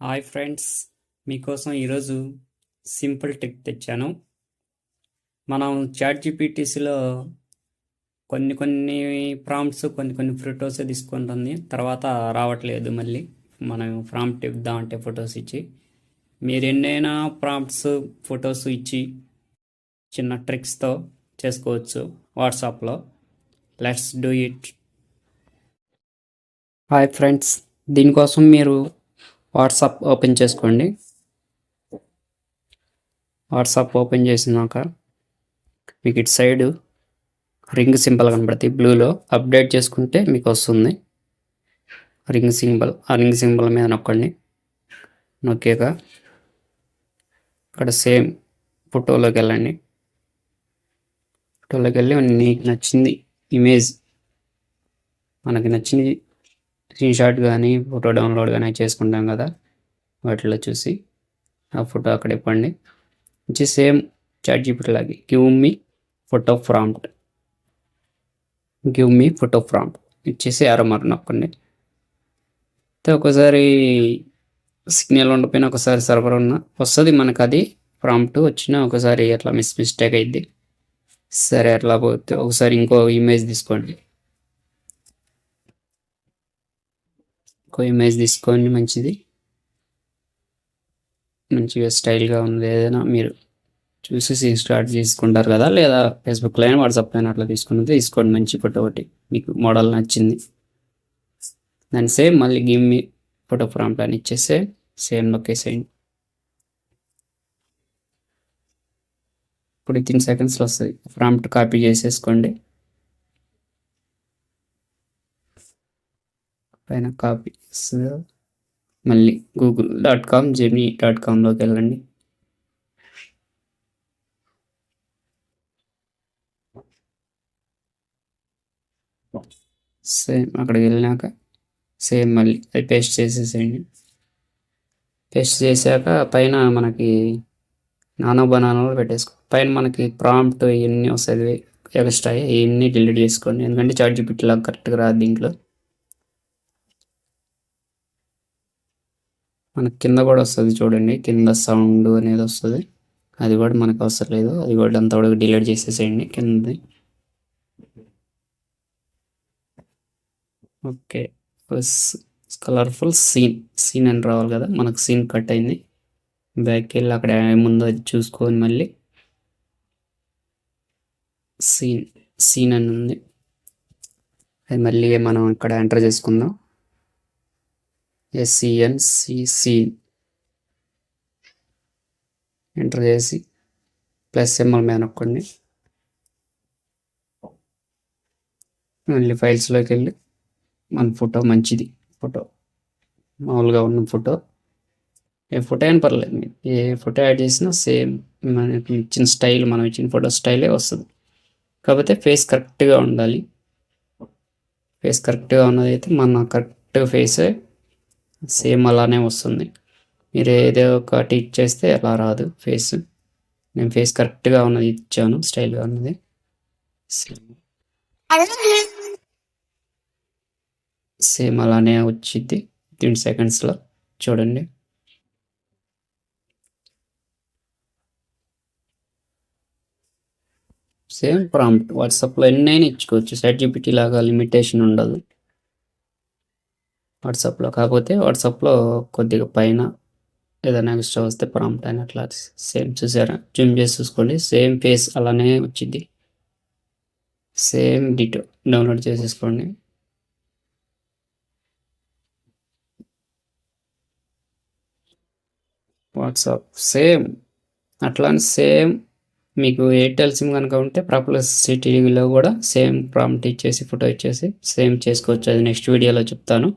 Hi friends, మీకోసం ఈరోజు simple trick తెచ్చాను. మనం చాట్ జీపీటీసీలో కొన్ని ప్రాంప్ట్స్ కొన్ని ఫొటోస్ తీసుకుంటుంది, తర్వాత రావట్లేదు. మళ్ళీ మనం ప్రాంప్ట్ ఇద్దామంటే ఫొటోస్ ఇచ్చి మీరు ఎన్నైనా ప్రాంప్ట్స్ ఫొటోస్ ఇచ్చి చిన్న ట్రిక్స్తో చేసుకోవచ్చు వాట్సాప్లో. Let's do it. Hi friends, దీనికోసం మీరు వాట్సాప్ ఓపెన్ చేసుకోండి. వాట్సాప్ ఓపెన్ చేసినాక మీకు ఇటు సైడ్ రింగ్ సింబల్ కనబడుతుంది బ్లూలో. అప్డేట్ చేసుకుంటే మీకు వస్తుంది రింగ్ సింబల్. ఆ రింగ్ సింబల్ మీద నొక్కండి. నొక్కాక ఇక్కడ సేమ్ ఫోటోలోకి వెళ్ళండి. ఫోటోలోకి వెళ్ళి నీకు నచ్చింది ఇమేజ్, మనకి నచ్చింది స్క్రీన్ షాట్ కానీ ఫోటో డౌన్లోడ్ కానీ చేసుకుంటాం కదా, వాటిలో చూసి ఆ ఫోటో అక్కడ ఇవ్వండి. ఇచ్చి సేమ్ చాట్ జీపీటీ లాగే గివ్ మీ ఫోటో ప్రాంప్ట్ ఇచ్చేసి ఆరమారు నొక్కండి. ఒకసారి సిగ్నల్ ఉండకపోయినా ఒకసారి సర్వర్ ఉన్న వస్తుంది మనకు అది ప్రాంప్ట్ వచ్చినా, ఒకసారి అట్లా మిస్టేక్ అయింది. సరే అట్లా పోతే ఒకసారి ఇంకో ఇమేజ్ తీసుకోండి. తీసుకొని మంచిగా స్టైల్గా ఉంది ఏదైనా మీరు చూసి స్టార్ట్ చేసుకుంటారు కదా, లేదా ఫేస్బుక్లో అయినా వాట్సాప్లో అయినా అట్లా తీసుకోండి. మంచి ఫోటో ఒకటి మీకు మోడల్ నచ్చింది దాన్ని సేమ్ మళ్ళీ గివ్ మీ ఫోటో ప్రాంప్ట్ అని ఇచ్చేస్తే సేమ్ నొక్కేసేయండి. ఇప్పుడు 3 సెకండ్స్లో వస్తుంది. ప్రాంప్ట్ కాపీ చేసేసుకోండి. పైన కాపీ మళ్ళీ google.com gemini.comలోకి వెళ్ళండి. సేమ్ అక్కడికి వెళ్ళినాక సేమ్ మళ్ళీ అది పేస్ట్ చేసేసేయండి. పేస్ట్ చేశాక పైన మనకి నానో బనానాలో పెట్టేసుకో. పైన మనకి ప్రాంప్ట్ ఇవన్నీ వస్తాయి ఎక్స్ట్రా, ఇవన్నీ డిలీట్ చేసుకోండి, ఎందుకంటే చాట్ జీపీటీ లాగా కరెక్ట్గా రాదు. దీంట్లో మనకి కింద కూడా వస్తుంది చూడండి, కింద సౌండ్ అనేది వస్తుంది, అది కూడా మనకు అవసరం లేదు. అది కూడా అంతా కూడా డిలీట్ చేసేసేయండి కిందది. ఓకే, కలర్ఫుల్ సీన్ అని రావాలి కదా, మనకు సీన్ కట్ అయింది. బ్యాక్కి వెళ్ళి అక్కడ ఏముందో అది చూసుకొని మళ్ళీ సీన్ అని ఉంది, అది మళ్ళీ మనం ఇక్కడ ఎంటర్ చేసుకుందాం. సీన్ ఎంటర్ చేసి ప్లస్ సింబల్ మీద నొక్కండి. మళ్ళీ ఫైల్స్లోకి వెళ్ళి మన ఫోటో మంచిది, ఫోటో మామూలుగా ఉన్న ఫోటో, ఏ ఫోటో అయినా పర్లేదు, మీరు ఏ ఫోటో యాడ్ చేసినా సేమ్ మనకి ఇచ్చిన స్టైల్, మనం ఇచ్చిన ఫోటో స్టైలే వస్తుంది. కాకపోతే ఫేస్ కరెక్ట్గా ఉండాలి. ఫేస్ కరెక్ట్గా ఉన్నదైతే మన కరెక్ట్ ఫేసే సేమ్ అలానే వస్తుంది. మీరు ఏదో ఒకటి ఇచ్చేస్తే అలా రాదు ఫేస్. నేను ఫేస్ కరెక్ట్గా ఉన్నది ఇచ్చాను, స్టైల్గా ఉన్నది. సేమ్ అలానే వచ్చింది 3 సెకండ్స్లో చూడండి. సేమ్ ప్రాంప్ట్ వాట్సాప్లో ఎన్నైనా ఇచ్చుకోవచ్చు. చాట్ జీపీటీ లాగా లిమిటేషన్ ఉండదు వాట్సాప్లో. కాకపోతే వాట్సాప్లో కొద్దిగా పైన ఏదైనా ఎక్స్ట్రా వస్తే ప్రాంప్ట్ అని అట్లా సేమ్ చూసారా, జూమ్ చేసి చూసుకోండి. సేమ్ ఫేస్ అలానే వచ్చింది, సేమ్ డిటో. డౌన్లోడ్ చేసేసుకోండి. వాట్సాప్ సేమ్ అట్లానే సేమ్ మీకు ఎయిర్టెల్ సిమ్ కనుక ఉంటే పర్ప్లెక్సిటీలో కూడా సేమ్ ప్రాంప్ట్ ఇచ్చేసి ఫోటో ఇచ్చేసి సేమ్ చేసుకోవచ్చు. అది నెక్స్ట్ వీడియోలో చెప్తాను.